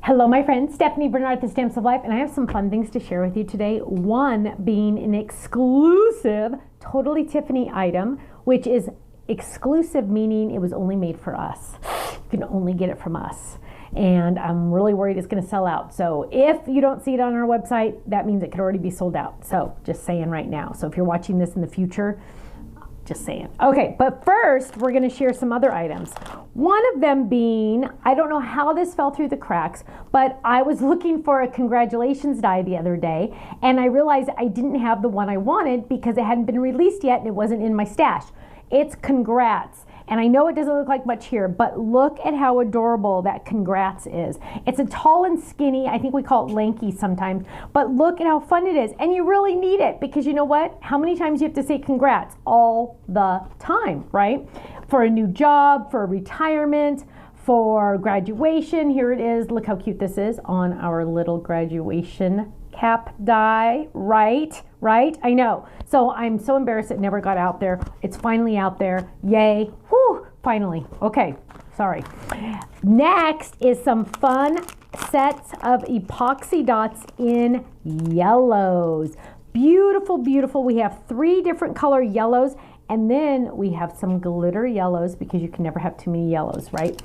Hello, my friend, Stephanie Bernard, the Stamps of Life, and I have some fun things to share with you today. One being an exclusive Totally Tiffany item, which is exclusive, meaning it was only made for us. You can only get it from us. And I'm really worried it's going to sell out. So if you don't see it on our website, that means it could already be sold out. So just saying right now. So if you're watching this in the future, just saying. Okay, but first we're going to share some other items. One of them being, I don't know how this fell through the cracks, but I was looking for a congratulations die the other day, and I realized I didn't have the one I wanted because it hadn't been released yet and it wasn't in my stash. It's congrats. And I know it doesn't look like much here, but look at how adorable that congrats is. It's a tall and skinny, I think we call it lanky sometimes, but look at how fun it is. And you really need it because you know what? How many times you have to say congrats? All the time, right? For a new job, for retirement, for graduation. Here it is. Look how cute this is on our little graduation cap die, right? I know. So I'm so embarrassed it never got out there. It's finally out there. Yay. Whew, finally. Okay, sorry. Next is some fun sets of epoxy dots in yellows. Beautiful, beautiful. We have 3 different color yellows, and then we have some glitter yellows because you can never have too many yellows, right?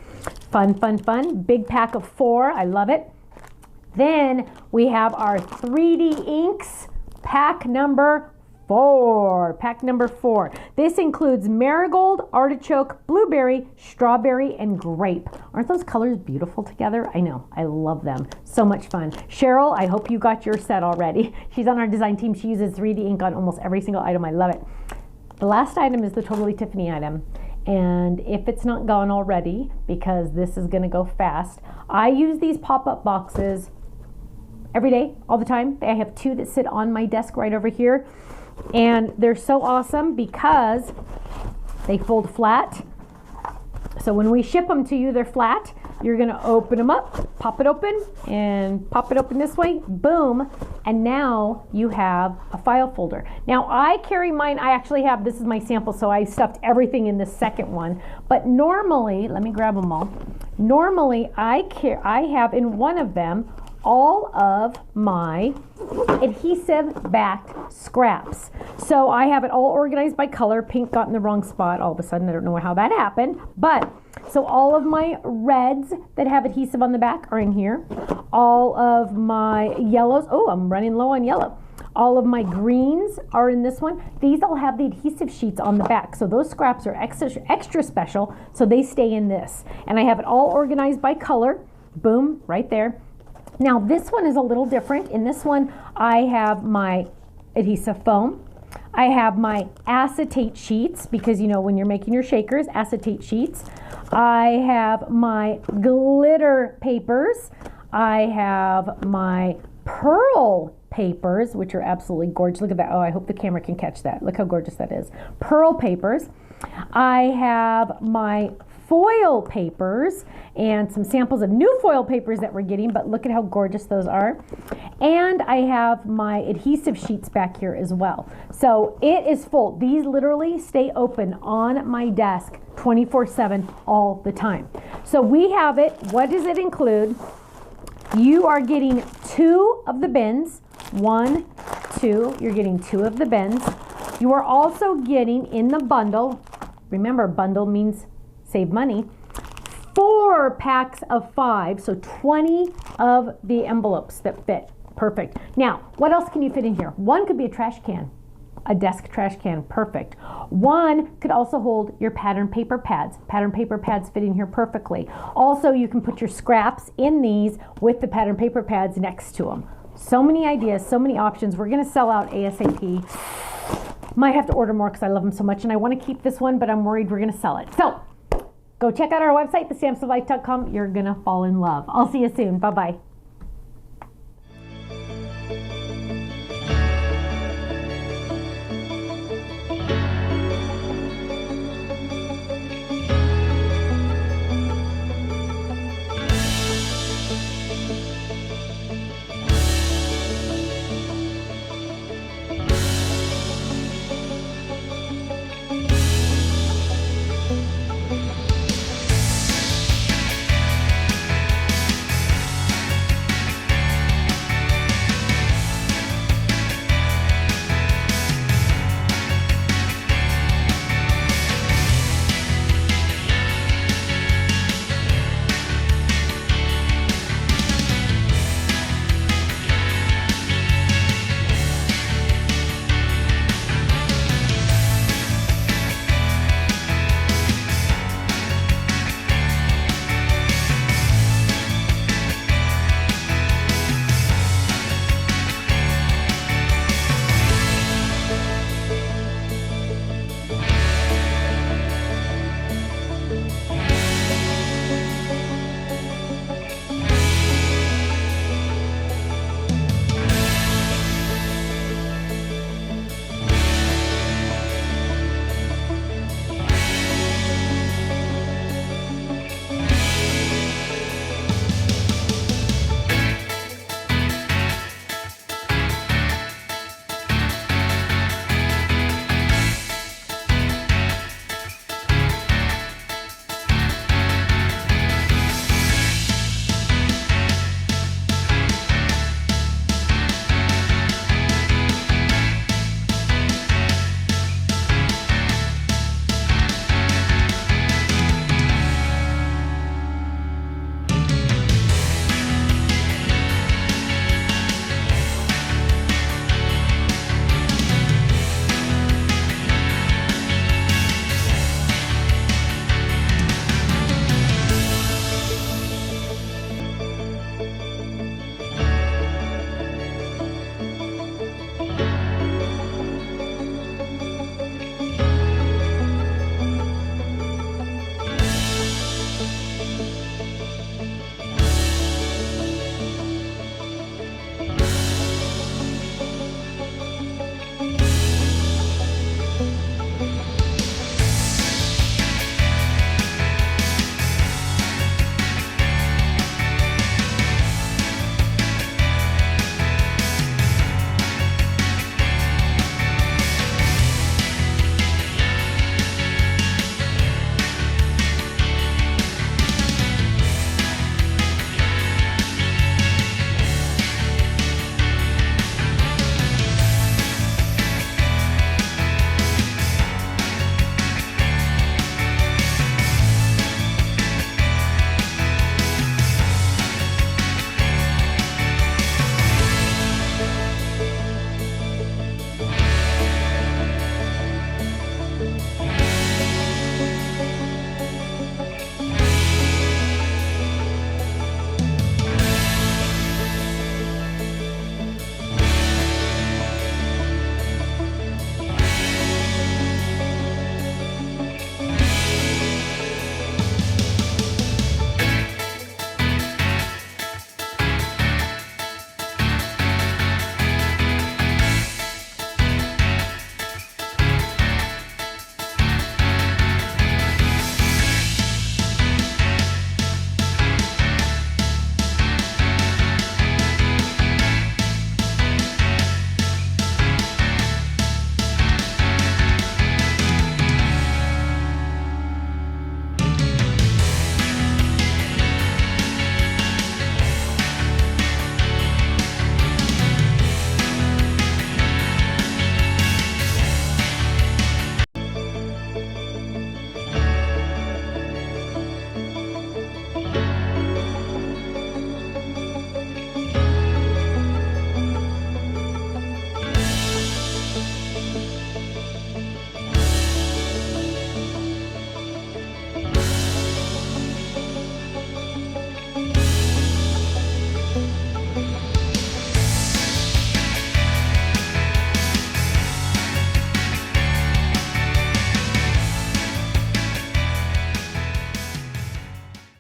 Fun, fun, fun. Big pack of 4. I love it. Then we have our 3D inks, pack number 4. Pack number 4. This includes marigold, artichoke, blueberry, strawberry, and grape. Aren't those colors beautiful together? I know. I love them. So much fun. Cheryl, I hope you got your set already. She's on our design team. She uses 3D ink on almost every single item. I love it. The last item is the Totally Tiffany item. And if it's not gone already, because this is going to go fast, I use these pop-up boxes every day, all the time. I have 2 that sit on my desk right over here. And they're so awesome because they fold flat. So when we ship them to you, they're flat. You're going to open them up, pop it open, and pop it open this way. Boom. And now you have a file folder. Now I carry mine. I actually have, this is my sample, so I stuffed everything in the second one. But normally, let me grab them all. Normally, I have in one of them all of my adhesive backed scraps. So I have it all organized by color. Pink got in the wrong spot all of a sudden. I don't know how that happened, but so all of my reds that have adhesive on the back are in here. All of my yellows, oh, I'm running low on yellow. All of my greens are in this one. These all have the adhesive sheets on the back. So those scraps are extra special, so they stay in this. And I have it all organized by color. Boom, right there. Now this one is a little different. In this one, I have my adhesive foam. I have my acetate sheets because you know when you're making your shakers, acetate sheets. I have my glitter papers. I have my pearl papers, which are absolutely gorgeous. Look at that. Oh, I hope the camera can catch that. Look how gorgeous that is. Pearl papers. I have my foil papers and some samples of new foil papers that we're getting, but look at how gorgeous those are. And I have my adhesive sheets back here as well. So it is full. These literally stay open on my desk 24/7 all the time. So we have it. What does it include? You are getting 2 of the bins. 1, 2. You're getting 2 of the bins. You are also getting in the bundle, remember bundle means save money, 4 packs of 5, so 20 of the envelopes that fit. Perfect. Now, what else can you fit in here? 1 could be a trash can, a desk trash can. Perfect. 1 could also hold your pattern paper pads. Pattern paper pads fit in here perfectly. Also, you can put your scraps in these with the pattern paper pads next to them. So many ideas, so many options. We're going to sell out ASAP. Might have to order more because I love them so much, and I want to keep this one, but I'm worried we're going to sell it. So go check out our website, thestampsoflife.com. You're going to fall in love. I'll see you soon. Bye-bye.